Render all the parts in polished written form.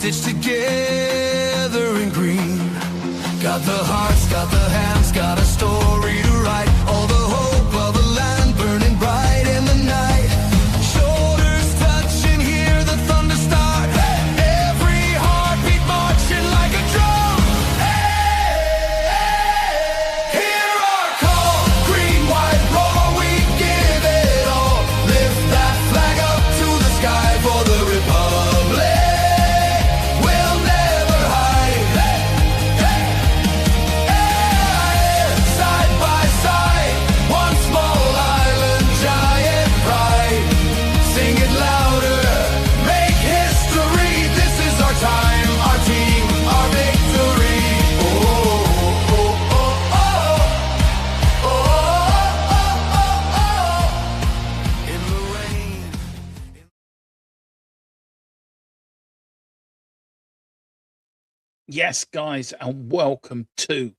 stitched together in green. Got the hearts, got the hands, got a story to write. All the hope of a land burning bright in the night. Shoulders touch and hear the thunder start. Every heartbeat marching like a drum. Hear our call, green, white, roar, we give it all. Lift that flag up to the sky for the Republic. We'll never hide. Side by side, one small island, giant pride. Sing it louder, make history. This is our time, our team, our victory. Oh, oh, oh, oh, oh, oh, oh, oh. In the rain. Yes, guys, and welcome to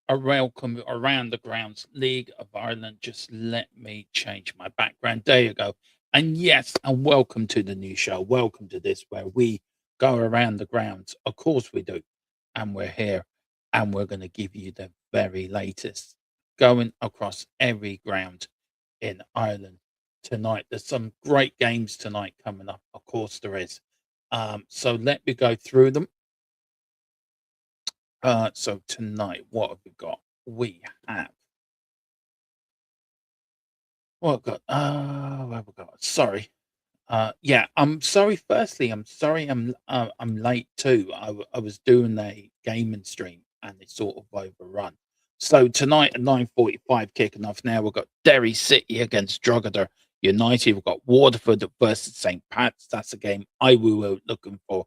welcome around the grounds League of Ireland. Just let me change my background. There you go. And yes, and welcome to the new show. Welcome to this where we go around the grounds. Of course we do. And we're here and we're going to give you the very latest going across every ground in Ireland tonight. There's some great games tonight coming up. Of course there is. So let me go through them. So tonight, what have we got? We have what have we got? What have we got? Sorry. Yeah, I'm sorry. Firstly, I'm sorry I'm late too. I was doing a gaming stream and it sort of overrun. So tonight at 9:45 kicking off now, we've got Derry City against Drogheda United. We've got Waterford versus St. Pat's. That's a game I will looking for.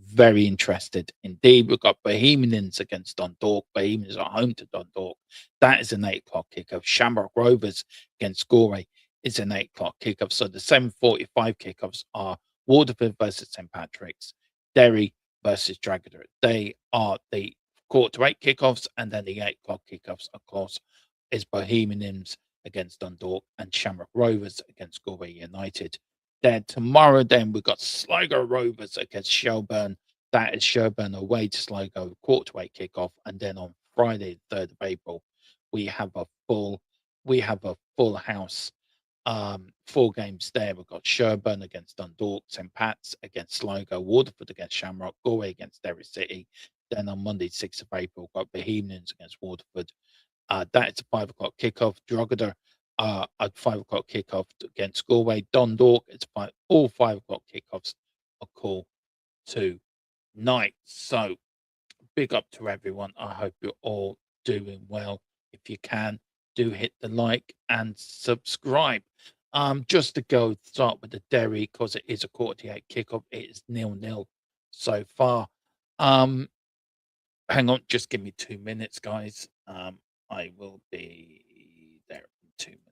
Very interested indeed. We've got Bohemians against Dundalk. Bohemians are home to Dundalk. That is an 8 o'clock kickoff. Shamrock Rovers against Galway is an 8 o'clock kickoff. So the 7:45 kickoffs are Waterford versus St. Patrick's, Derry versus Drogheda. They are the 7:45 kickoffs, and then the 8 o'clock kickoffs, of course, is Bohemians against Dundalk and Shamrock Rovers against Galway United. Then tomorrow, then we've got Sligo Rovers against Shelburne. That is Shelburne away to Sligo, 7:45 kickoff, and then on Friday, 3rd of April, we have a full house. 4 games there. We've got Shelburne against Dundalk, St. Pat's against Sligo, Waterford against Shamrock, Galway against Derry City. Then on Monday, 6th of April, we've got Bohemians against Waterford. That is a 5 o'clock kickoff. Drogheda at 5 o'clock kickoff against Galway. Dundalk, it's all 5 o'clock kickoffs are call tonight. So big up to everyone. I hope you're all doing well. If you can, do hit the like and subscribe. Just to go start with the Derry, because it is a 7:45 kickoff. It is 0-0 so far. Hang on, just give me 2 minutes, guys. I will be there in 2 minutes.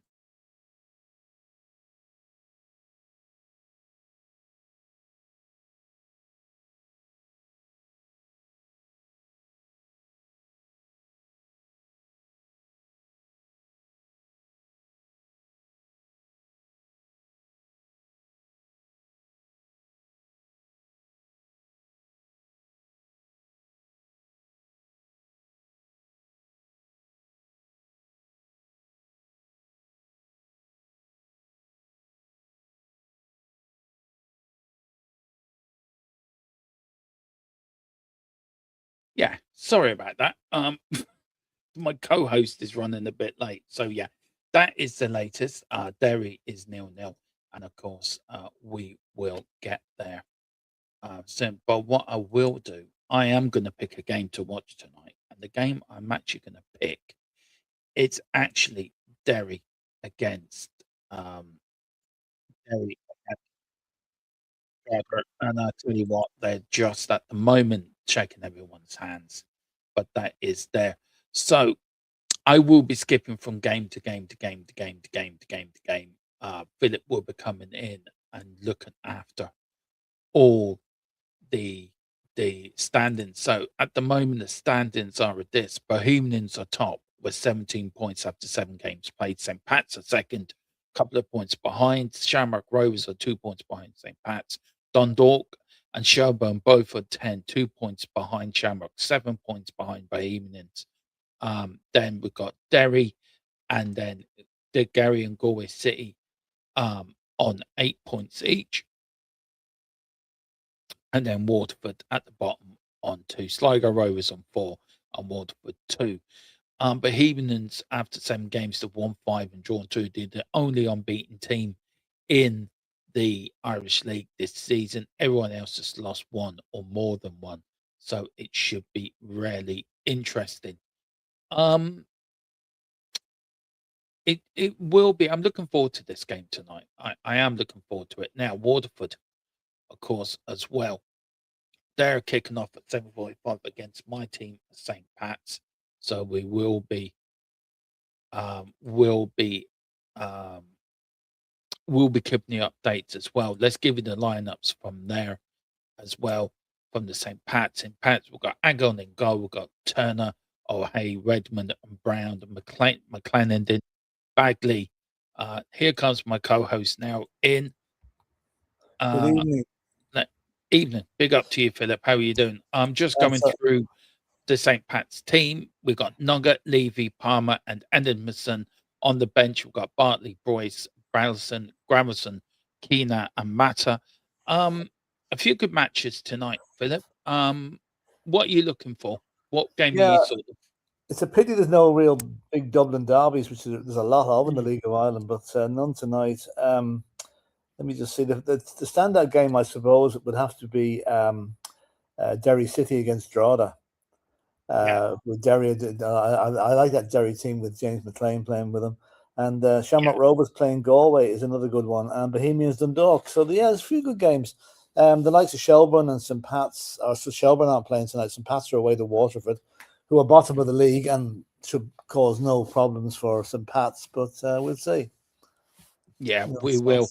Yeah, sorry about that. My co-host is running a bit late, so yeah, that is the latest. Derry is 0-0, and of course, we will get there soon. But what I will do, I am going to pick a game to watch tonight, and the game I'm actually going to pick, it's actually Derry against Derry against Drogheda. And I tell you what, they're just at the moment shaking everyone's hands, but that is there. So I will be skipping from game to game to game to game to game to game to game. Philip will be coming in and looking after all the standings. So at the moment, the standings are at this: Bohemians are top with 17 points after 7 games played. St. Pat's are second, couple of points behind. Shamrock Rovers are 2 points behind St. Pat's. Dundalk and Shelburne both are 10, 2 points behind Shamrock, 7 points behind Bohemians. Then we've got Derry and then the Gary and Galway City on 8 points each. And then Waterford at the bottom on 2. Sligo Rovers on 4 and Waterford 2. Bohemians, after 7 games, they've won 5 and drawn 2. They're the only unbeaten team in the Irish League this season. Everyone else has lost 1 or more than 1. So it should be really interesting. It will be. I'm looking forward to this game tonight. I am looking forward to it. Now, Waterford, of course, as well. They're kicking off at 7:45 against my team, St. Pat's. So we will be keeping you updates as well. Let's give you the lineups from there as well, from the St. Pat's. In Pat's, we've got Agon in goal, we've got Turner, O'Hay, Redmond, and Brown, and McLennan, Bagley. Here comes my co-host now in. Good evening. Evening. Big up to you, Philip. How are you doing? I'm just going through the St. Pat's team. We've got Nugget, Levy, Palmer, and Edmondson on the bench. We've got Bartley, Boyce, Bralson, Gramerson, Keena, and Matter. A few good matches tonight, Philip. What are you looking for? What game are you sort of? It's a pity there's no real big Dublin derbies, which there's a lot of in the League of Ireland, but none tonight. Let me just see. The standout game, I suppose, would have to be Derry City against Drogheda. With Derry, I like that Derry team with James McLean playing with them. And Shamrock Rovers playing Galway is another good one. And Bohemians Dundalk. So, there's a few good games. The likes of Shelburne and St. Pat's, so Shelburne aren't playing tonight. St. Pat's are away to Waterford, who are bottom of the league and should cause no problems for St. Pat's, but we'll see. Yeah, we will.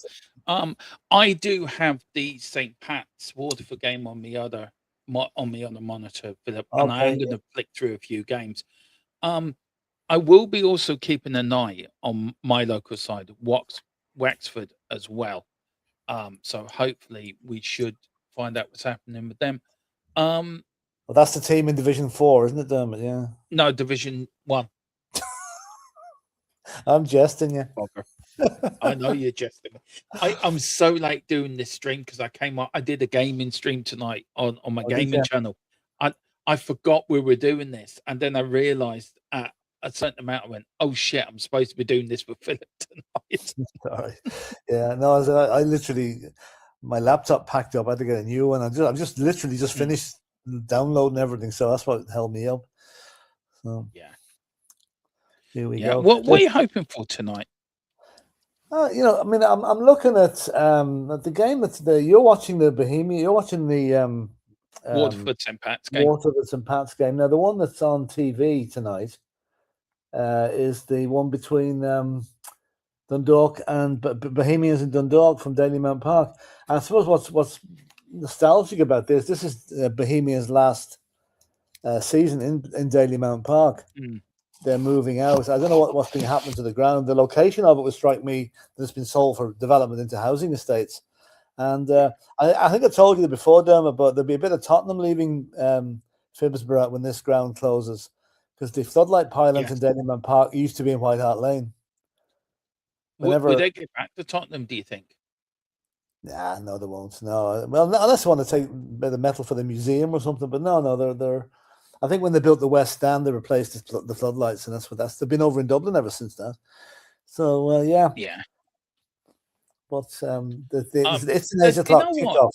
I do have the St. Pat's Waterford game on the other monitor, Philip, and I am going to flick through a few games. I will be also keeping an eye on my local side, Wexford, as well. So hopefully we should find out what's happening with them. Well, that's the team in Division 4, isn't it, Dermot? Yeah. No, Division 1. I'm jesting you. I know you're jesting. I'm so late doing this stream because I did a gaming stream tonight on my gaming channel. I forgot we were doing this, and then I realized at a certain amount, I went, "Oh shit, I'm supposed to be doing this with Philip tonight." Sorry. Yeah, no, I literally, my laptop packed up. I had to get a new one. I'm just literally finished downloading everything, so that's what held me up. So yeah, here we go. What are you hoping for tonight? I mean, I'm looking at the game you're watching the Bohemian. You're watching the Waterford St. Pat's game. Waterford St. Pat's game. Now, the one that's on TV tonight is the one between Dundalk and Bohemians and Dundalk from Dalymount Park. And I suppose what's nostalgic about this is Bohemians' last season in Dalymount Park. They're moving out. I don't know what's been happening to the ground. The location of it would strike me that it's been sold for development into housing estates. And I think I told you before, Dermot, but there'll be a bit of Tottenham leaving Phibsborough when this ground closes, because the floodlight pylons in Dalymount Park used to be in White Hart Lane. Will they get back to Tottenham, do you think? Nah, no, they won't. No, well, unless they want to take a bit of metal for the museum or something. But no, they're. I think when they built the West Stand, they replaced the floodlights, and they've been over in Dublin ever since that. So yeah. But it's an 8 o'clock kickoff.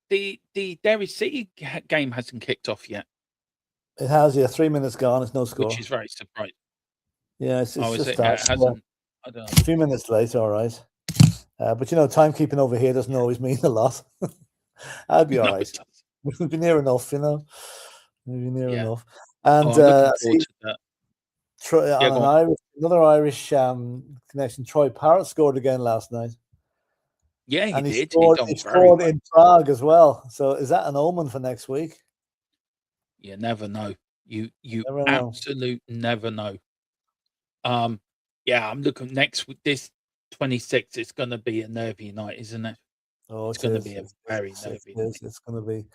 The Derry City game hasn't kicked off yet. It has, 3 minutes gone. It's no score, which is very surprising. Yeah, it's just that. I don't know. A few minutes late, all right. But timekeeping over here doesn't always mean a lot. I'd be all right. We'll be near enough, Maybe near enough. And another Irish connection. Troy Parrott scored again last night. Yeah, he did. He scored in Prague as well. So is that an omen for next week? You never know. You absolutely never know. I'm looking next week. This 26th is going to be a nervy night, isn't it? Oh, It's it going to is. be a It's, very it's, it's, nervy night. it's, it's going to be,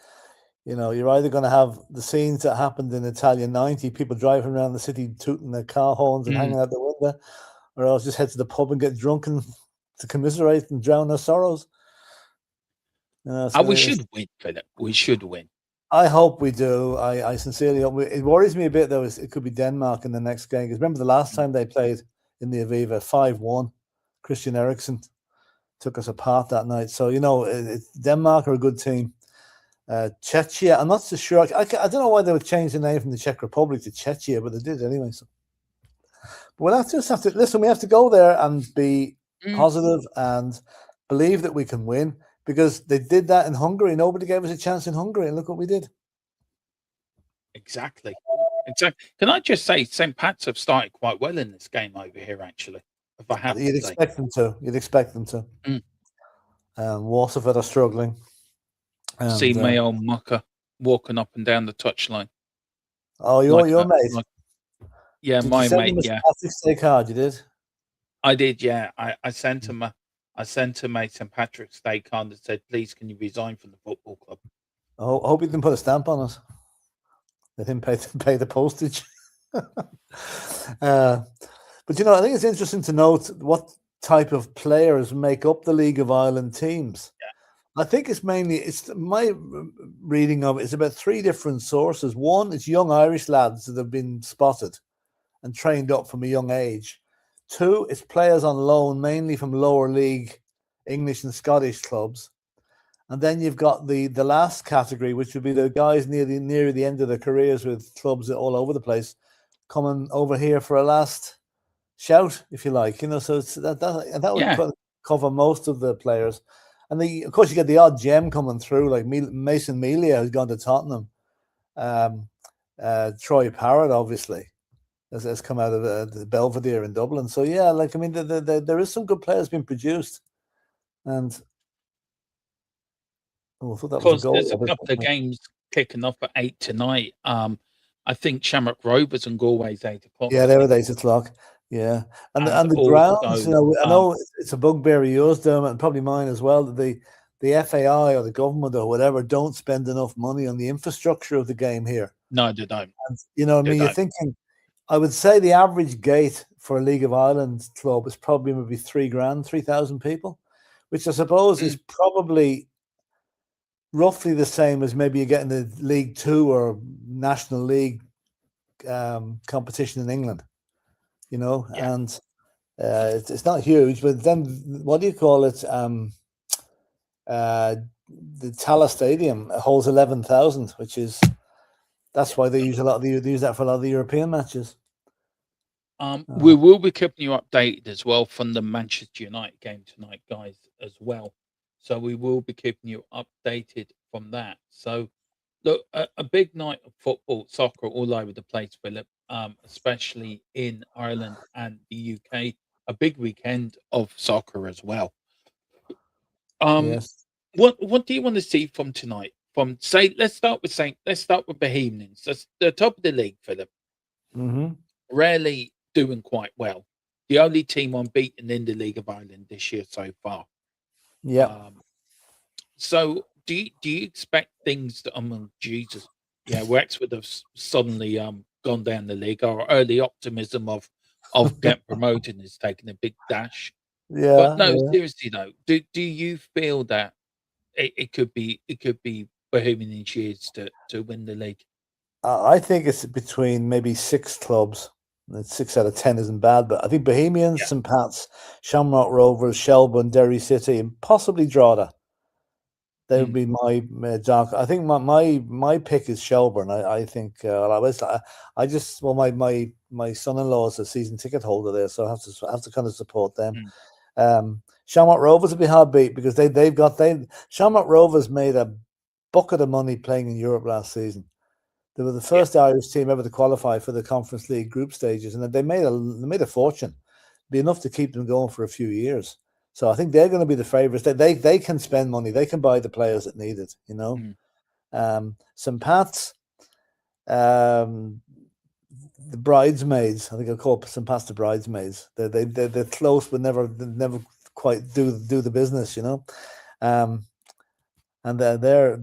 you're either going to have the scenes that happened in Italian 90, people driving around the city tooting their car horns and Mm. hanging out the window, or else just head to the pub and get drunk and to commiserate and drown their sorrows. We should win, Philip. We should win. I hope we do. I sincerely hope. It worries me a bit, though. It could be Denmark in the next game. Because remember the last time they played in the Aviva, 5-1. Christian Eriksen took us apart that night. So, Denmark are a good team. Czechia, I'm not so sure. I don't know why they would change the name from the Czech Republic to Czechia, but they did anyway. So. But we'll just have to listen. We have to go there and be positive and believe that we can win, because they did that in Hungary. Nobody gave us a chance in Hungary, and look what we did. Exactly. Can I just say, St. Pat's have started quite well in this game over here, actually. If I have You'd expect them to. You'd expect them to. Waterford are struggling. See my old mucker walking up and down the touchline. Oh, your mate? Yeah, did my you send mate, him a yeah. Patrick's Day card, you did? I did, yeah. I sent him a St. Patrick's Day card that said, please, can you resign from the football club? I hope he didn't put a stamp on it. They didn't pay the postage. But, I think it's interesting to note what type of players make up the League of Ireland teams. Yeah. I think it's my reading of it is about 3 different sources. One, it's young Irish lads that have been spotted and trained up from a young age. 2, it's players on loan, mainly from lower league English and Scottish clubs. And then you've got the last category, which would be the guys near the end of their careers with clubs all over the place, coming over here for a last shout, if you like. So it's that would cover most of the players. And of course, you get the odd gem coming through, like Mason Melia, who's gone to Tottenham. Troy Parrott, obviously, has come out of the Belvedere in Dublin. So, yeah, there is some good players being produced. And I thought that was a goal. There's a couple of games kicking off at 8 tonight. I think Shamrock Rovers and Galway's 8 o'clock. Yeah, they were 8 o'clock. Yeah, and the grounds. I know it's a bugbear of yours, Dermot, and probably mine as well. That the FAI or the government or whatever don't spend enough money on the infrastructure of the game here. No, they don't. And, you're thinking. I would say the average gate for a League of Ireland club is probably maybe $3,000, 3,000 people, which I suppose is probably roughly the same as maybe you get in the League Two or National League competition in England. And it's not huge, but then what do you call it? The Tallaght Stadium holds 11,000, which is that's why they use that for a lot of the European matches. We will be keeping you updated as well from the Manchester United game tonight, guys, as well. So we will be keeping you updated from that. So look, a big night of football, soccer all over the place, Philip. Especially in Ireland and the UK, a big weekend of soccer as well. Yes. What do you want to see from tonight? Let's start with Bohemians. That's the top of the league, Philip. Mm-hmm. Rarely doing quite well. The only team unbeaten in the League of Ireland this year so far. Yeah. So do you expect things to? Jesus, yeah, Wexford have suddenly gone down the league. Our early optimism of getting promoted is taking a big dash. Yeah. But no, seriously though, do you feel that it could be Bohemian years to win the league? I think it's between maybe 6 clubs. 6 out of 10 isn't bad, but I think Bohemians, St. Pat's, Shamrock Rovers, Shelbourne, Derry City, and possibly Drogheda. They would be my dark. I think my pick is Shelbourne. I think my son-in-law is a season ticket holder there, so I have to kind of support them. Shamrock Rovers will be hard beat because Shamrock Rovers made a bucket of money playing in Europe last season. They were the first Irish team ever to qualify for the Conference League group stages, and they made a fortune. Be enough to keep them going for a few years. So I think they're going to be the favourites. They can spend money. They can buy the players that need it. St. Pat's, the bridesmaids. I think I'll call St. Pat's the bridesmaids. They're close, but never quite do the business. And their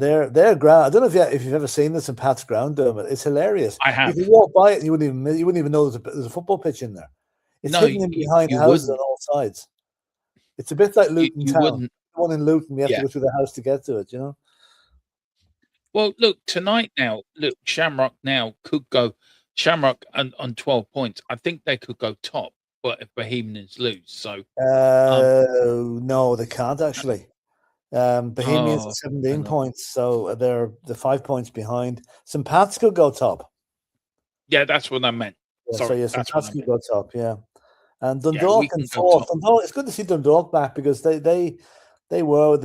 ground. I don't know if you've ever seen this in Pat's ground, Dermot. It's hilarious. I have. You can walk by it and you wouldn't even know there's a football pitch in there. It's No, hidden in behind you houses on wouldn't. all sides. It's a bit like Luton You Town. wouldn't. The one in Luton, we have Yeah. to go through the house to get to it. You know. Well, look tonight. Now, look, Shamrock now could go. Shamrock on 12 points. I think they could go top, but if Bohemians lose, so No, they can't actually. Bohemians Oh, are 17 hang on. points, so they're 5 points behind. St. Pat's could go top. Yeah, that's what I meant. Yeah, Sorry, St. that's what Pat's I could meant. go top. Yeah, and Yeah, Dundalk we in can go fourth. top. Dundalk, it's good to see Dundalk back because they were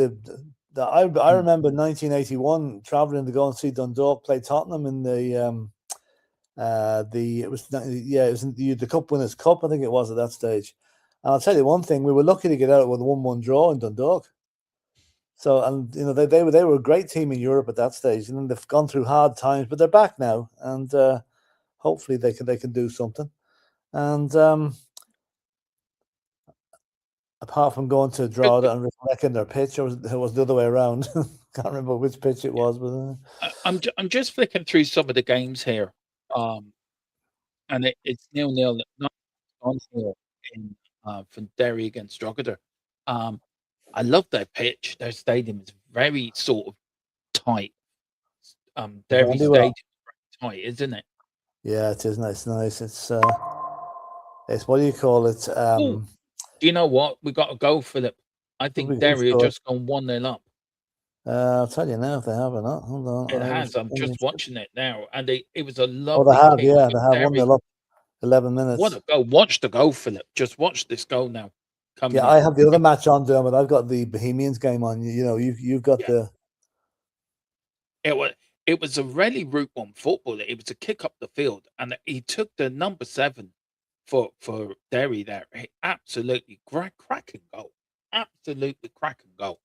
I remember 1981 traveling to go and see Dundalk play Tottenham in the Cup Winners' Cup, I think it was at that stage. And I'll tell you one thing: we were lucky to get out with a 1-1 draw in Dundalk. So, and you know, they were a great team in Europe at that stage, and they've gone through hard times, but they're back now, and hopefully they can do something. And apart from going to Drogheda and wrecking their pitch, or it was the other way around. Can't remember which pitch it was, but I'm just flicking through some of the games here, and it's 0-0. Not on here in from Derry against Drogheda. I love their pitch. Their stadium is very sort of tight. Derry Very Stadium well. is very tight, isn't it? Yeah, it is nice. It's what do you call it? Do you know what? We got to go, Philip. I think Derry are just gone 1-0 up. I'll tell you now if they have or not. Hold on. It has. I'm just watching it now, and it was a Oh, lovely. they have. kick Yeah, from they have Derry. 1-0 up. 11 minutes. What a goal! Watch the goal, Philip. Just watch this goal now. Coming Yeah, in. I have the other match on, Dermot. I've got the Bohemians game on. You know, you've got the. It was a really Route 1 football. It was a kick up the field, and he took the number 7 for Derry there. Absolutely cracking goal. Absolutely cracking goal.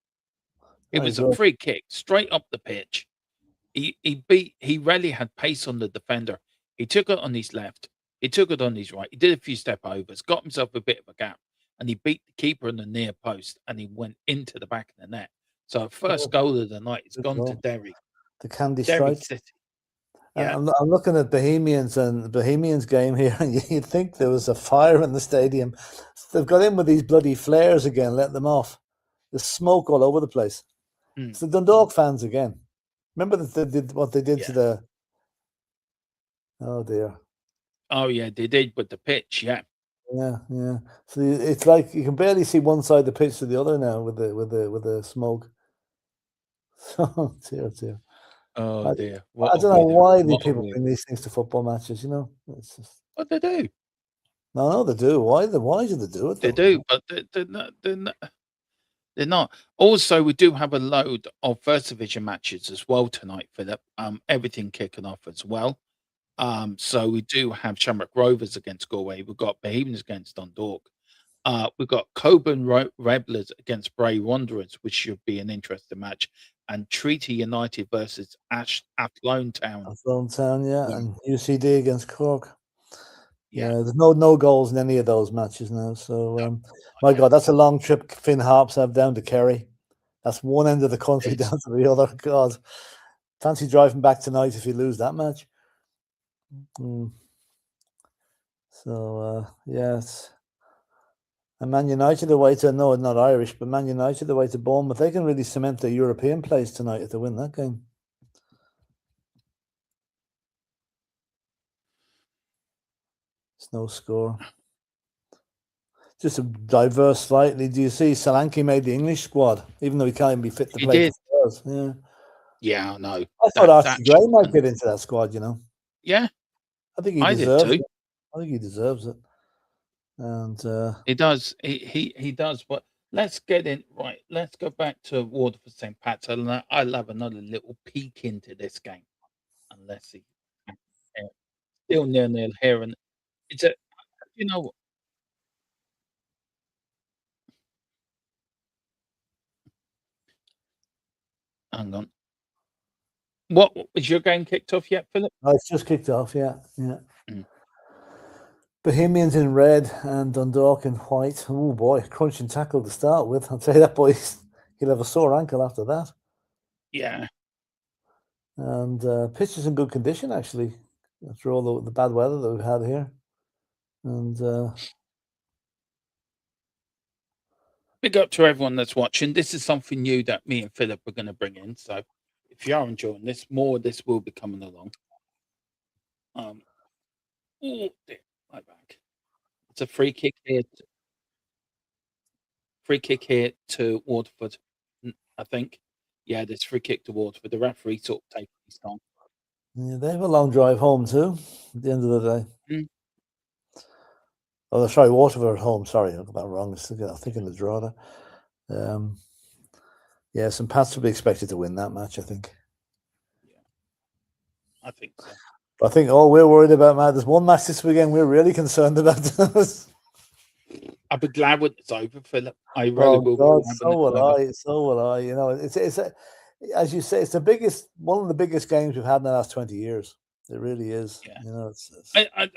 It was a free kick straight up the pitch. He really had pace on the defender. He took it on his left. He took it on his right. He did a few step overs, got himself a bit of a gap, and he beat the keeper in the near post, and he went into the back of the net. So first goal of the night, it's gone to Derry. The Candy Derry Strike. City. Yeah. I'm looking at Bohemians and Bohemians game here, and you'd think there was a fire in the stadium. They've got in with these bloody flares again, letting them off. There's smoke all over the place. It's the Dundalk fans again. Remember that they did what they did to the. Oh dear. Oh yeah, they did with the pitch. Yeah. Yeah. So it's like you can barely see one side of the pitch to the other now with the smoke. Oh dear. Oh dear. I don't know why the people bring these things to football matches. You know, it's just. But they do. No, they do. Why do they do it? They do, but they're not. Also, we do have a load of First Division matches as well tonight, Philip. Everything kicking off as well. So we do have Shamrock Rovers against Galway. We've got Bohemians against Dundalk. We've got Coburn Rebels against Bray Wanderers, which should be an interesting match. And Treaty United versus Athlone Town. Athlone Town, yeah, and UCD against Cork. Yeah, there's no goals in any of those matches now. So, my God, that's a long trip Finn Harps have down to Kerry. That's one end of the country down to the other. God, fancy driving back tonight if you lose that match. So, yes. And Man United away to, no, not Irish, but Man United away to Bournemouth. They can really cement their European place tonight if they win that game. It's no score. Just a diverse slightly. Do you see Solanke made the English squad, even though he can't even be fit to play? Yeah. Yeah, I know. I thought Archie Gray might get into that squad, you know. Yeah. I think he deserves it. I think he deserves it. And he does. He does. But let's get in. Right. Let's go back to Waterford St. Pat's. I'll have another little peek into this game. And let's see. Still 0-0 here. And it's a, you know, hang on. What is your game kicked off yet, Philip? Oh, it's just kicked off, yeah. Bohemians in red and Dundalk in white. Oh boy, crunching tackle to start with. I'll tell you that, boys. he'll have a sore ankle after that. Yeah. And pitch is in good condition, actually, after all the bad weather that we've had here. And Big up to everyone that's watching. This is something new that me and Philip are going to bring in. So if you are enjoying this, more of this will be coming along. Oh, dear, my back. It's a free kick here. Free kick here to Waterford, I think. Yeah, there's free kick to Waterford. The referee sort of taking his time. yeah, they have a long drive home too. At the end of the day. Mm. Oh, sorry, Waterford at home. Sorry, I got that wrong. I'm thinking the draw there. Yeah, St. Pat's will be expected to win that match, I think. Yeah, I think so. But I think all we're worried about, Matt, there's one match this weekend we're really concerned about. I'll be glad when it's over, Philip. I really will. God, Be glad so when will it's over. I. So will I. You know, it's as you say, it's one of the biggest games we've had in the last 20 years. It really is. Yeah. You know,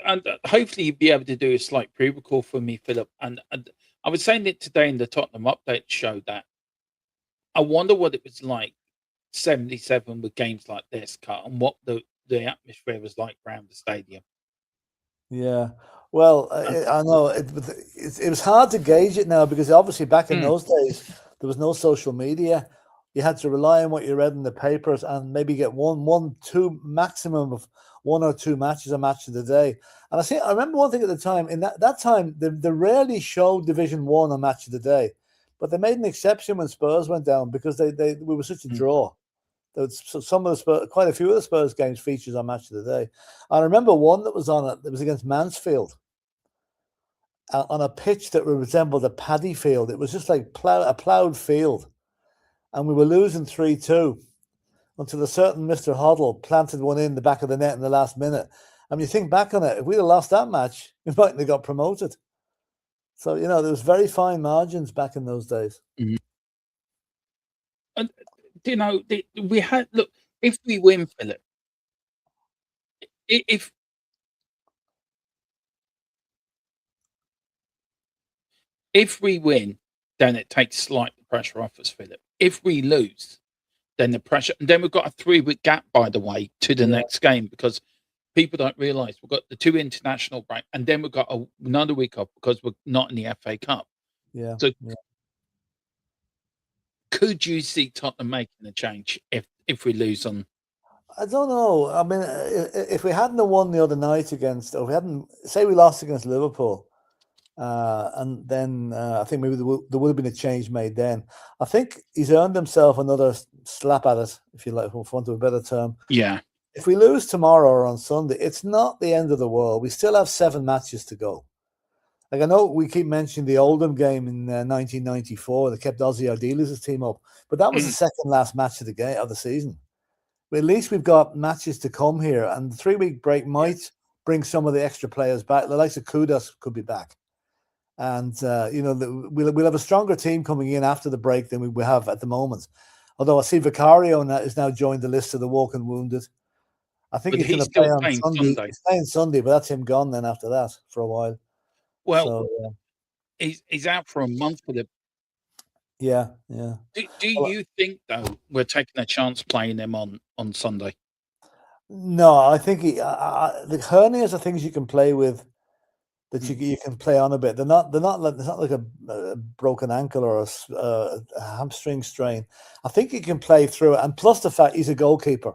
And hopefully you'll be able to do a slight pre-record for me, Philip. And I was saying it today in the Tottenham update show that I wonder what it was like 77 with games like this, Cut, and what the atmosphere was like around the stadium. Yeah. Well, I know it was hard to gauge it now because obviously back in those days there was no social media. You had to rely on what you read in the papers and maybe get two maximum of 1 or 2 matches a match of the day. And I remember one thing at the time. In that time, they rarely showed Division 1 on Match of the Day, but they made an exception when Spurs went down because we were such a draw. Some of the Spurs, quite a few of the Spurs games features on Match of the Day. I remember one that was on it. It was against Mansfield on a pitch that resembled a paddy field. It was just like a ploughed field, and we were losing 3-2 until a certain Mr. Hoddle planted one in the back of the net in the last minute. I mean, you think back on it, if we'd have lost that match, we mightn't have got promoted. So, you know, there was very fine margins back in those days. Mm-hmm. And, you know, we had, look, if we win, Philip, if we win, then it takes slight pressure off us, Philip. If we lose, then the pressure, and then we've got a 3-week gap, by the way, to the next game, because people don't realise we've got the 2 international break, and then we've got another week off because we're not in the FA Cup. Yeah. So, could you see Tottenham making a change if we lose on? I don't know. I mean, if we hadn't won the other night or we hadn't, say we lost against Liverpool, and then I think maybe there would have been a change made then. I think he's earned himself another slap at it, if you like, for want of a better term. Yeah. If we lose tomorrow or on Sunday, it's not the end of the world. We still have 7 matches to go. Like, I know we keep mentioning the Oldham game in 1994 that kept Ozzy Ardiles' team up, but that was the second last match of the season. But at least we've got matches to come here, and the 3-week break might bring some of the extra players back. The likes of Kudos could be back. And, you know, we'll have a stronger team coming in after the break than we have at the moment. Although I see Vicario is now joined the list of the walking wounded. I think he's going to play on Sunday. He's playing Sunday, but that's him gone then after that for a while. Well, he's out for a month with it. Yeah. Do you think, though, we're taking a chance playing him on Sunday? No, I think the hernias are things you can play with, that you can play on a bit. They're not like, it's not like a broken ankle or a hamstring strain. I think he can play through it, and plus the fact he's a goalkeeper,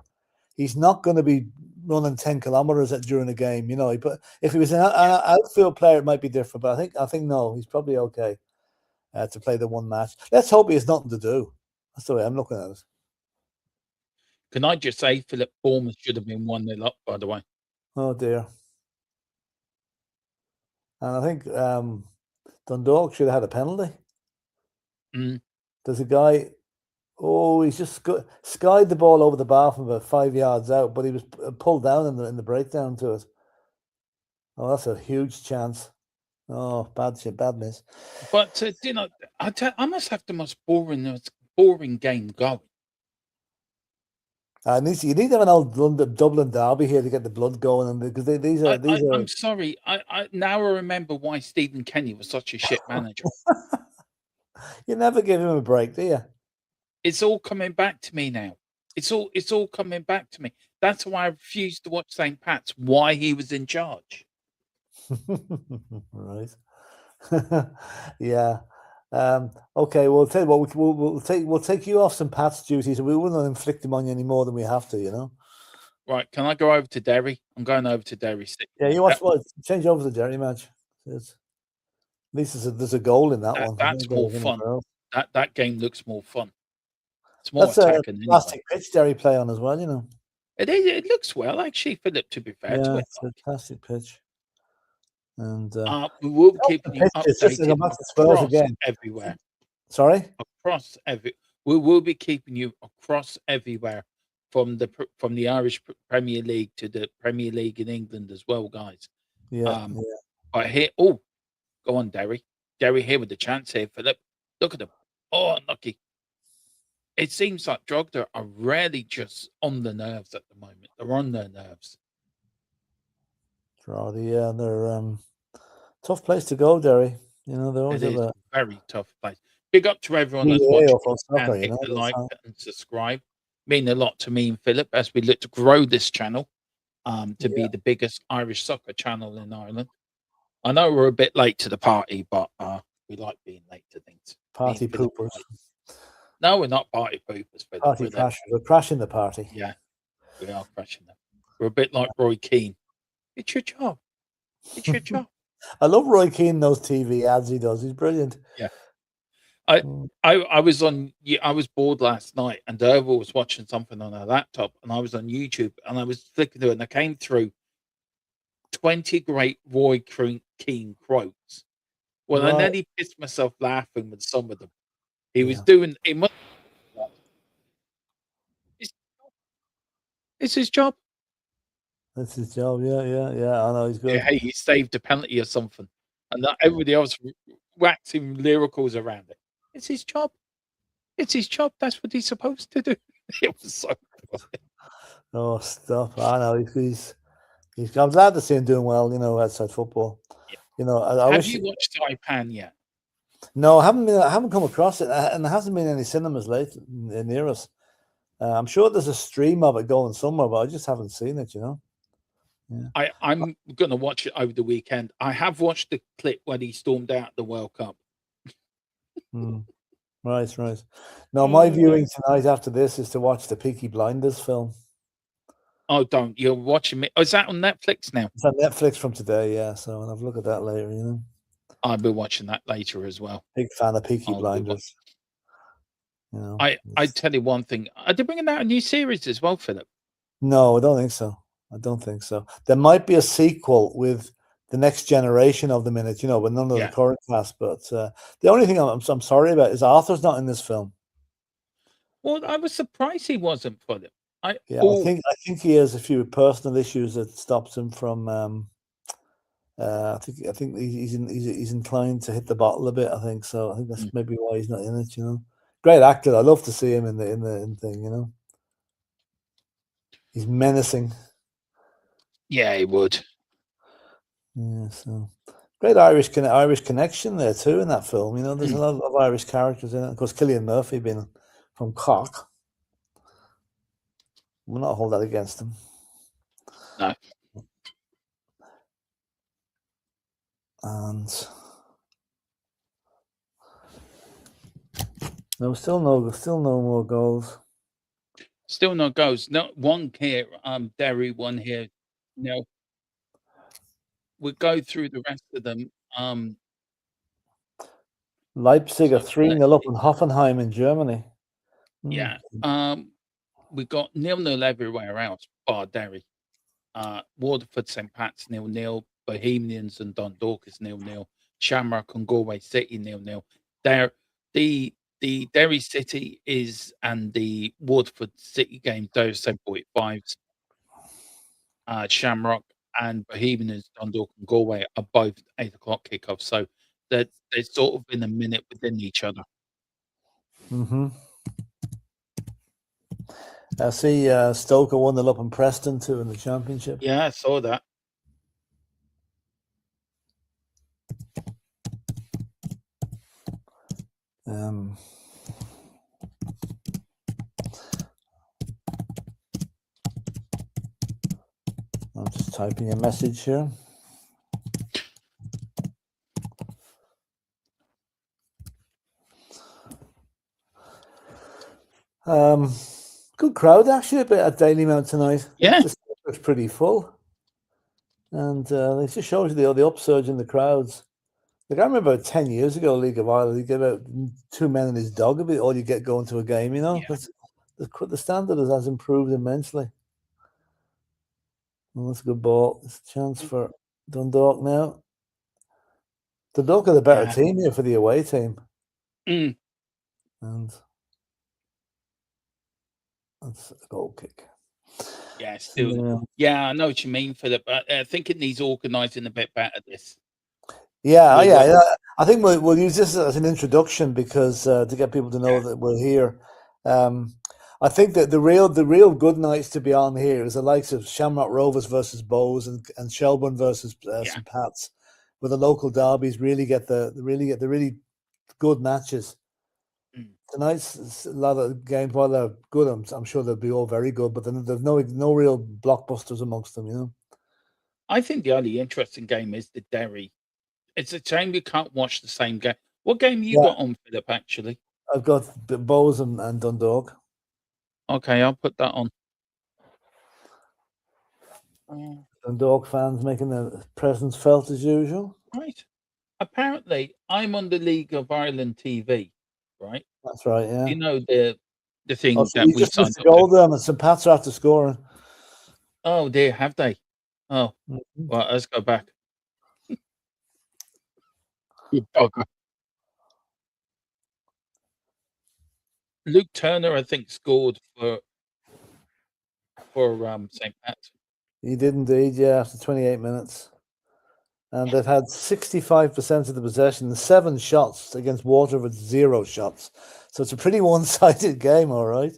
he's not going to be running 10 kilometers during a game. You know, but if he was an outfield player, it might be different. But I think no, he's probably okay to play the one match. Let's hope he has nothing to do. That's the way I'm looking at it. Can I just say, Philip, Bournemouth should have been 1-0 up, by the way. Oh dear. And I think Dundalk should have had a penalty. There's a guy. Oh, he's just skied the ball over the bar from about 5 yards out, but he was pulled down in the breakdown to it. Oh, that's a huge chance. Oh, bad miss. But you know, I must have the most boring game going. You need to have an old Dublin derby here to get the blood going, because these are. I'm sorry. I now remember why Stephen Kenny was such a shit manager. You never give him a break, do you? It's all coming back to me now. It's all coming back to me. That's why I refused to watch St. Pat's. Why he was in charge. Right. Yeah. Okay. Well, tell you what, we'll take you off some Pat's duties, and we wouldn't inflict them on you any more than we have to. You know. Right, can I go over to Derry? I'm going over to Derry. Yeah. You watch what? Change over to the Derry match. At least there's a goal in that one. That's more fun. That game looks more fun. It's more That's a attacking anyway. plastic pitch Derry play on as well. You know. It is. It looks well, actually, Philip. To be fair to Yeah, it, it's a plastic pitch. And we will be keeping you it's just to go updated back to Spurs across again. everywhere. Sorry. We will be keeping you across everywhere from the Irish Premier League to the Premier League in England as well, guys. Yeah. But here, go on, Derry. Derry here with the chance here, Philip. Look at them. Oh, unlucky. It seems like Drogda are really just on the nerves at the moment. They're on their nerves. Yeah, they're tough place to go, Derry. You know, they always It have is a very tough place. Big up to everyone that's PA watching or soccer, and you hit know, the that's like how- and subscribe. Mean a lot to me and Philip as we look to grow this channel to be the biggest Irish soccer channel in Ireland. I know we're a bit late to the party, but we like being late to things. party poopers. No, we're not party poopers. Philip. Party crashers. We're crashing the party. Yeah, we are crashing them. We're a bit like Roy Keane. It's your job. It's your job. I love Roy Keane, those TV ads he does. He's brilliant. Yeah. I was bored last night, and Derval was watching something on her laptop, and I was on YouTube, and I was flicking through, and I came through 20 great Roy Keane quotes. Well, I Right. nearly pissed myself laughing with some of them. He was doing it. It's his job. That's his job. Yeah. I know he's good. Yeah, hey, he saved a penalty or something, and everybody else waxing lyricals around it. It's his job. It's his job. That's what he's supposed to do. It was so funny. Oh, stop! I know he's. I'm glad to see him doing well. You know, outside football. Yeah. You know, I Have wish. you watched Taipan yet? No, I haven't come across it, and there hasn't been any cinemas near us. I'm sure there's a stream of it going somewhere, but I just haven't seen it. You know. Yeah. I'm going to watch it over the weekend. I have watched the clip when he stormed out the World Cup. Right. No, my viewing tonight after this is to watch the Peaky Blinders film. Oh, don't. You're watching me. Oh, is that on Netflix now? It's on Netflix from today, yeah. So I'll have a look at that later, you know. I'll be watching that later as well. Big fan of Peaky Blinders. You know, I tell you one thing. Are they bringing out a new series as well, Philip? No, I don't think so. There might be a sequel with the next generation of them in it, you know, but none of the current cast. But the only thing I'm sorry about is Arthur's not in this film. Well, I was surprised he wasn't, Philip. I think he has a few personal issues that stops him from. I think he's inclined to hit the bottle a bit. I think so. I think that's maybe why he's not in it. You know, great actor. I love to see him in the thing. You know, he's menacing. Yeah, he would. Yeah, so great Irish connection there too in that film. You know, there's a lot of Irish characters in it. Of course, Cillian Murphy being from Cork. We'll not hold that against him. No. And no, still no more goals. Still no goals. No one here. Derry, one here. No. We'll go through the rest of them. Leipzig are 3-0 up in Hoffenheim in Germany. Yeah. We got 0-0 everywhere else, bar Derry. Waterford, St. Pat's 0-0. Bohemians and Dundalk is 0-0. Shamrock and Galway City 0-0. There, the Derry City is and the Waterford City game, those 7:45s. Shamrock and Bohemians, Dundalk and Galway are both 8 o'clock kickoffs, so they're sort of in a minute within each other. I see Stoke 1-0 up in Preston too in the Championship. Yeah, I saw that. typing a message here. Good crowd actually at Dalymount tonight. Yeah. The was pretty full, and it just shows you the upsurge in the crowds. Like I remember about 10 years ago, League of Ireland, you get about 2 men and his dog a bit, all you get going to a game. You know, Yeah. the standard has improved immensely. Well, that's a good ball. It's a chance for Dundalk now. Dundalk are the better team here for the away team. Mm. And that's a goal kick. Yeah, still. Yeah, I know what you mean, Philip. I think it needs organising a bit better. This. Yeah. I think we'll use this as an introduction because to get people to know that we're here. I think that the real good nights to be on here is the likes of Shamrock Rovers versus Bows and Shelburne versus St Pat's, where the local derbies really get the really good matches. Tonight's a lot of games, while they're good, I'm sure they'll be all very good, but then there's no real blockbusters amongst them, you know. I think the only interesting game is the Derry. It's a shame you can't watch the same game. What game you got on, Philip, actually? I've got Bows and Dundalk. Okay, I'll put that on. Dundalk fans making their presence felt as usual. Right. Apparently, I'm on the League of Ireland TV, right? That's right, yeah. You know the thing so that you we just signed missed up the goal to. there, and St Pat's are after scoring. Oh dear, have they? Oh, well, let's go back. Good bugger. Luke Turner, I think, scored for St Pat's. He did indeed, yeah, after 28 minutes. And they've had 65% of the possession, 7 shots against Waterford, 0 shots. So it's a pretty one-sided game, all right.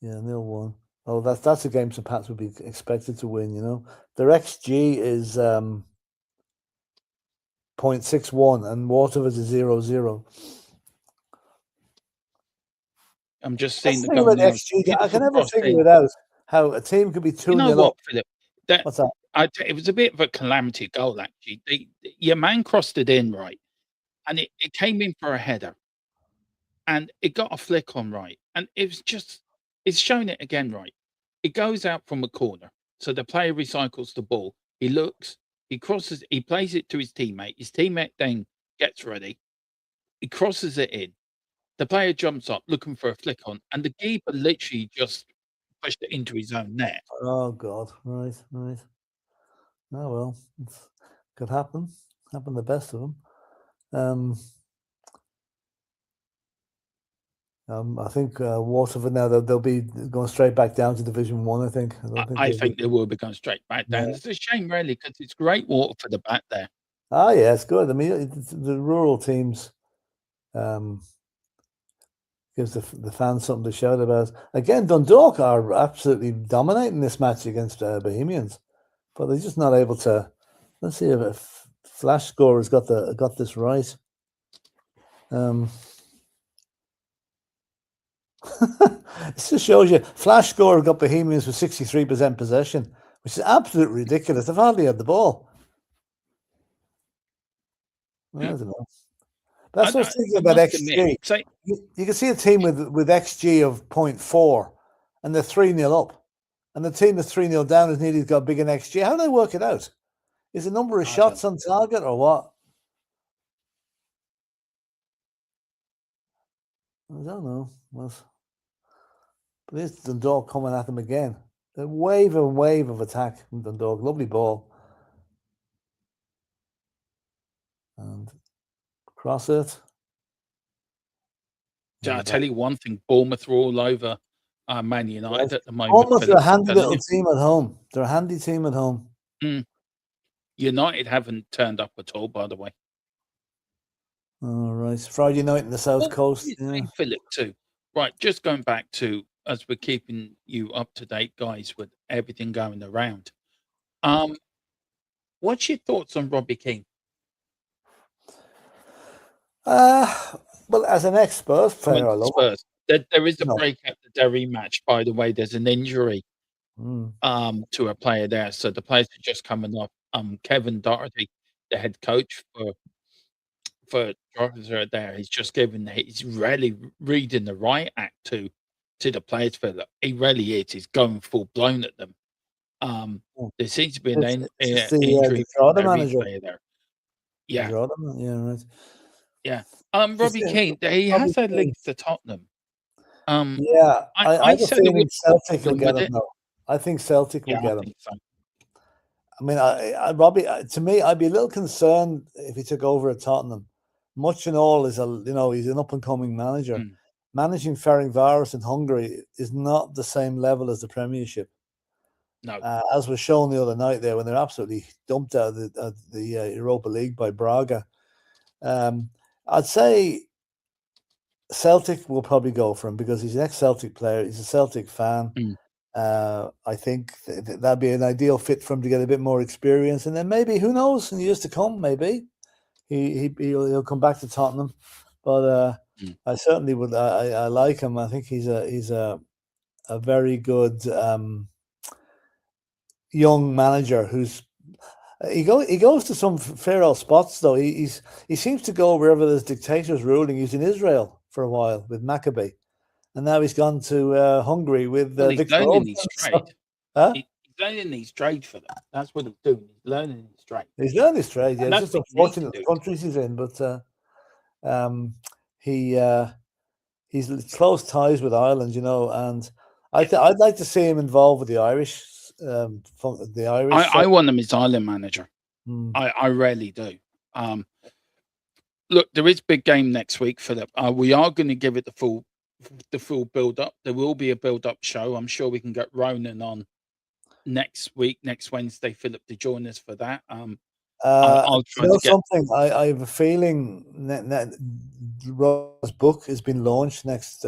Yeah, 0-1. Oh, that's a game St Pat's would be expected to win, you know. Their XG is 0.61 and Waterford is 0-0. I'm just seeing the thing goal about now. XG, I can never figure it out how a team could be 2-0 You know what, up. Philip? What's that? It was a bit of a calamity goal, actually. Your man crossed it in, right? And it came in for a header. And it got a flick on, right? And it's showing it again, right? It goes out from a corner. So the player recycles the ball. He looks, he crosses, he plays it to his teammate. His teammate then gets ready. He crosses it in. The player jumps up looking for a flick on, and the keeper literally just pushed it into his own net. Oh, God. Right. Oh, well. It could happen. Happen the best of them. I think Waterford now they'll be going straight back down to Division 1. I think. I think they will be going straight back down. It's a shame, really, because it's great water for the back there. Ah, yeah, it's good. I mean, the rural teams gives the fans something to shout about. Again, Dundalk are absolutely dominating this match against Bohemians, but they're just not able to. Let's see if a Flash Score has got this right. This just shows you Flash Score got Bohemians with 63% possession, which is absolutely ridiculous. They've hardly had the ball. I don't know. That's what I was thinking about XG. You can see a team with XG of 0.4 and they're 3-0 up. And the team that's 3-0 down has nearly got big an XG. How do they work it out? Is the number of shots on target or what? I don't know. But it's Dundalk coming at them again. A wave of attack from Dundalk. Lovely ball. And cross it. I'll tell you one thing, Bournemouth are all over Man United at the moment. Bournemouth are a handy little team at home. They're a handy team at home. United haven't turned up at all, by the way. All right. Friday night in the South Coast. Philip, too. Right, just going back to, as we're keeping you up to date, guys, with everything going around. What's your thoughts on Robbie Keane? Well, as an ex-Spurs player, I love him. Spurs. There is a No. break at the Derry match, by the way. There's an injury Mm. to a player there. So the players are just coming off. Kevin Doherty, the head coach for Drogheda there, he's really reading the right act to the players. He really is. He's going full blown at them. There seems to be an It's injury the for Drogheda every manager. player there. The Yeah, Drogheda, yeah, right. yeah. Just Robbie Keane, he Robbie has had Keane. links to Tottenham. Yeah, I I have a said it feeling would Celtic will win get with him it. though. I think Celtic will Yeah, I get him. think so. I mean, Robbie, to me, I'd be a little concerned if he took over at Tottenham. Much and all he's an up and coming manager. Mm. Managing Ferencváros in Hungary is not the same level as the Premiership. No. As was shown the other night there when they're absolutely dumped out of the Europa League by Braga. I'd say Celtic will probably go for him because he's an ex-Celtic player. He's a Celtic fan. Mm. I think that'd be an ideal fit for him to get a bit more experience, and then maybe, who knows, in years to come, maybe he'll come back to Tottenham. But I certainly would. I like him. I think he's a very good young manager who's. He goes to some fair old spots though. He seems to go wherever there's dictators ruling. He was in Israel for a while with Maccabi, and now he's gone to Hungary with Well, he's Victor learning Orban. his trade. Huh? He's learning his trade for that. That's what he's doing. He's learning his trade. He's learned his trade. Yeah, And it's that's just what you need unfortunate to the do. countries he's in, but he's close ties with Ireland, and I'd like to see him involved with the Irish. I want him as Ireland manager. I really do. Look, there is a big game next week, Philip. We are going to give it the full build up. There will be a build up show. I'm sure we can get Ronan on next Wednesday, Philip, to join us for that. I'll try to get something. I have a feeling that Ross' book has been launched next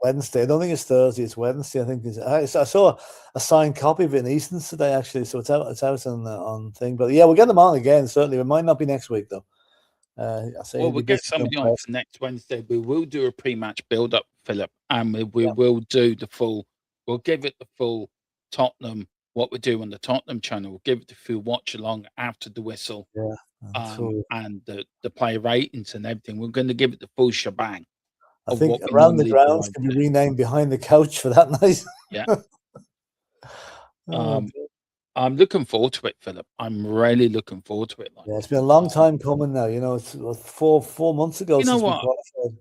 Wednesday. I don't think it's Thursday. It's Wednesday. I think I saw a signed copy of it in Easton's today, actually. So it's out on thing. But yeah, we'll get them on again. Certainly, it might not be next week though. We'll get somebody on for next Wednesday. We will do a pre-match build-up, Philip, and we will do the full. We'll give it the full Tottenham. What we do on the Tottenham channel, we'll give it the full watch along after the whistle, and the player ratings and everything. We're going to give it the full shebang. I think Around the Grounds can be renamed Behind the Couch for that night. Yeah. I'm looking forward to it, Philip. I'm really looking forward to it. It's been a long time coming now. It's 4 months ago. You know since what? We qualified.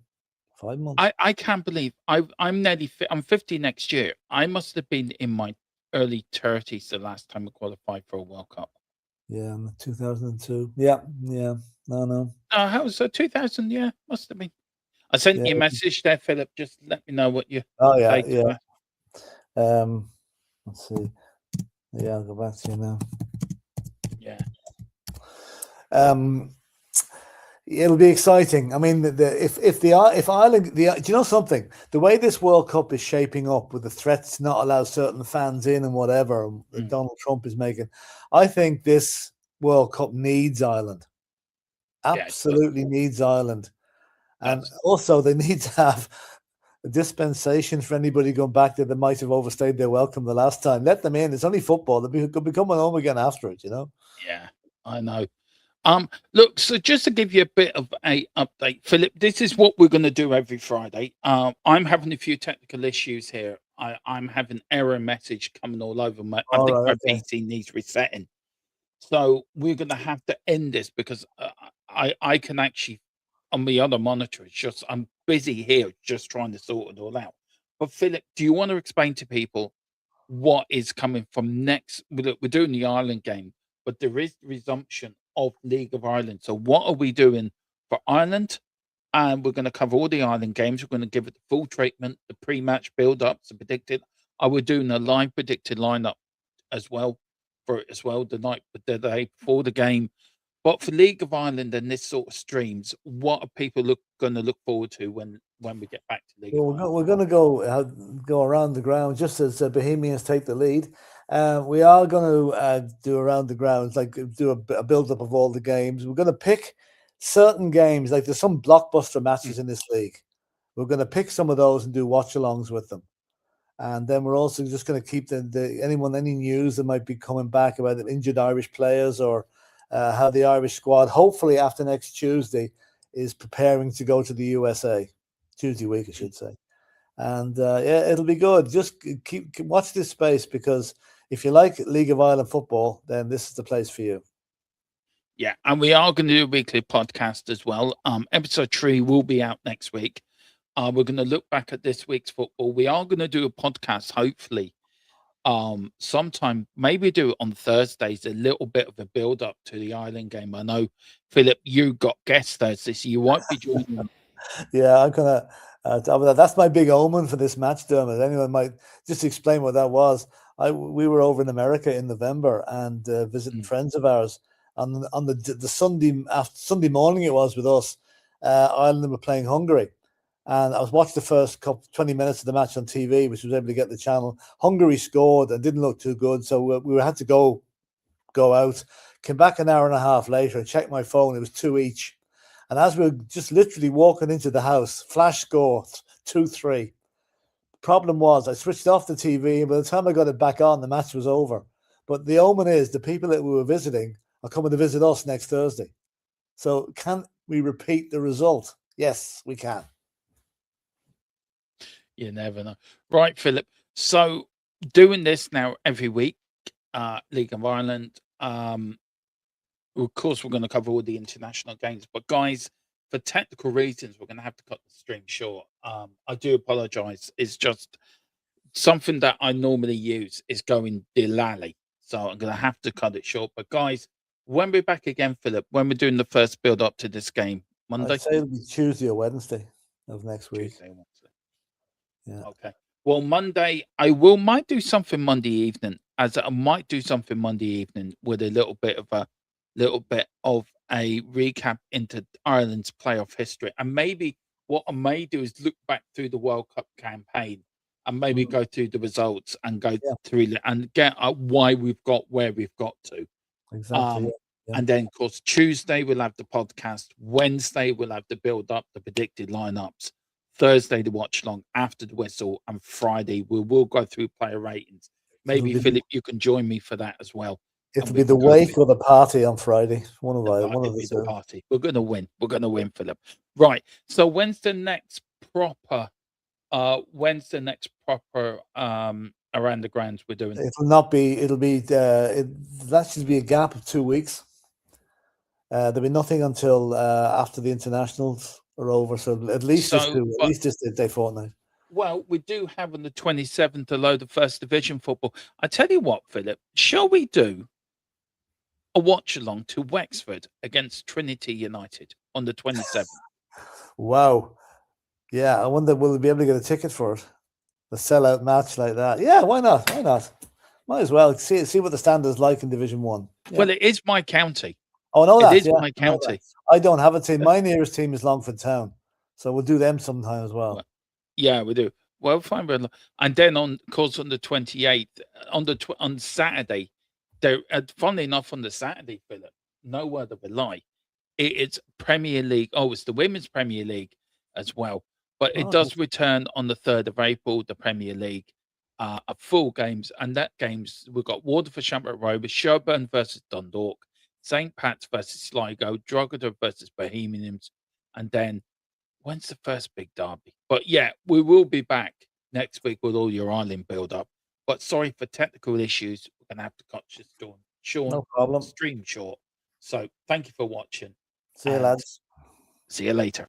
5 months. I can't believe I'm 50 next year. I must have been in my early 30s the last time we qualified for a World Cup. Yeah, 2002. Yeah. No. How was it? 2000? Yeah, must have been. I sent you a message there, Philip. Just let me know what you. Oh yeah. Let's see. Yeah, I'll go back to you now. Yeah. It'll be exciting. I mean, if Ireland, do you know something? The way this World Cup is shaping up, with the threats to not allow certain fans in and whatever that Donald Trump is making, I think this World Cup needs Ireland. Absolutely needs Ireland, and also they need to have a dispensation for anybody going back there that might have overstayed their welcome the last time. Let them in. It's only football. They'll be coming home again after it. Yeah, I know. Look, so just to give you a bit of a update, Philip, this is what we're going to do every Friday. I'm having a few technical issues here. I'm having error message coming all over my. I think my PC needs resetting. So we're going to have to end this because I can actually, on the other monitor, it's just I'm busy here just trying to sort it all out. But Philip, do you want to explain to people what is coming from next? We're doing the Ireland game, but there is resumption of League of Ireland. So what are we doing for Ireland? And we're going to cover all the Ireland games. We're going to give it the full treatment, the pre-match build-ups, the predicted. I was doing a live predicted lineup as well the day before the game. But for League of Ireland and this sort of streams, what are people going to look forward to when we get back to League? Well, we're going to go around the ground just as Bohemians take the lead. We are going to do around the grounds, like do a build up of all the games. We're going to pick certain games, like there's some blockbuster matches in this league. We're going to pick some of those and do watch-alongs with them. And then we're also just going to keep any news that might be coming back about the injured Irish players or how the Irish squad, hopefully after next Tuesday, is preparing to go to the USA. Tuesday week, I should say. And it'll be good. Just watch this space, because if you like League of Ireland football, then this is the place for you. Yeah, and we are going to do a weekly podcast as well. Episode 3 will be out next week. We're going to look back at this week's football. We are going to do a podcast, hopefully, sometime, maybe do it on Thursdays, a little bit of a build-up to the Ireland game. I know, Philip, you got guests Thursday, so you won't be joining. Yeah, I'm going to... that's my big omen for this match, Dermot. Anyone might just explain what that was. We were over in America in November and visiting friends of ours. On the Sunday morning it was with us, Ireland were playing Hungary. And I was watching the first 20 minutes of the match on TV, which was able to get the channel. Hungary scored and didn't look too good, so we had to go out. Came back an hour and a half later and checked my phone. It was 2 each. And as we were just literally walking into the house, flash score 2-3. Problem was I switched off the TV, and by the time I got it back on, the match was over. But the omen is the people that we were visiting are coming to visit us next Thursday. So can we repeat the result? Yes, we can. You never know. Right, Philip. So doing this now every week, League of Ireland. Of course, we're going to cover all the international games. But guys, for technical reasons, we're going to have to cut the stream short. I do apologise. It's just something that I normally use is going dilally. So I'm going to have to cut it short. But guys, when we're back again, Philip, when we're doing the first build up to this game, Monday? I'd say it'll be Tuesday or Wednesday of next week. Tuesday, Wednesday. Yeah. Okay. Well, Monday, I might do something Monday evening, with a little bit of a recap into Ireland's playoff history. And maybe what I may do is look back through the World Cup campaign and maybe go through the results and go through and get why we've got where we've got to. Exactly. And then, of course, Tuesday we'll have the podcast. Wednesday we'll have the build up, the predicted lineups. Thursday the watch long after the whistle, and Friday we will go through player ratings. Maybe Philip, you can join me for that as well. It'll be the wake or the party on Friday. One of the two. Party. We're going to win. We're going to win, Philip. Right. So when's the next proper? Around the grounds we're doing? It'll not be. It'll be. That should be a gap of 2 weeks. There'll be nothing until after the internationals are over. So at least this day fortnight. Well, we do have on the 27th a load of First Division football. I tell you what, Philip, shall we do a watch along to Wexford against Trinity United on the 27th? Wow. Yeah, I wonder will we be able to get a ticket for it? A sellout match like that. Yeah, why not? Why not? Might as well see what the standard's like in Division 1. Yeah. Well, it is my county. Oh, no, that is my county. I don't have a team. My nearest team is Longford Town, so we'll do them sometime as well. Yeah, we do. Well, fine. And then on the 28th, on Saturday, there. Funnily enough, on the Saturday, Philip, no word of a lie, it's Premier League. Oh, it's the Women's Premier League as well. But it does return on the 3rd of April, the Premier League, a full games. And that games, we've got Waterford Shamrock Rovers, Sherburn versus Dundalk, St. Pat's versus Sligo, Drogheda versus Bohemian, and then when's the first big derby? But yeah, we will be back next week with all your Ireland build-up. But sorry for technical issues. We're going to have to cut this short. No problem. Stream short. So thank you for watching. See you, lads. See you later.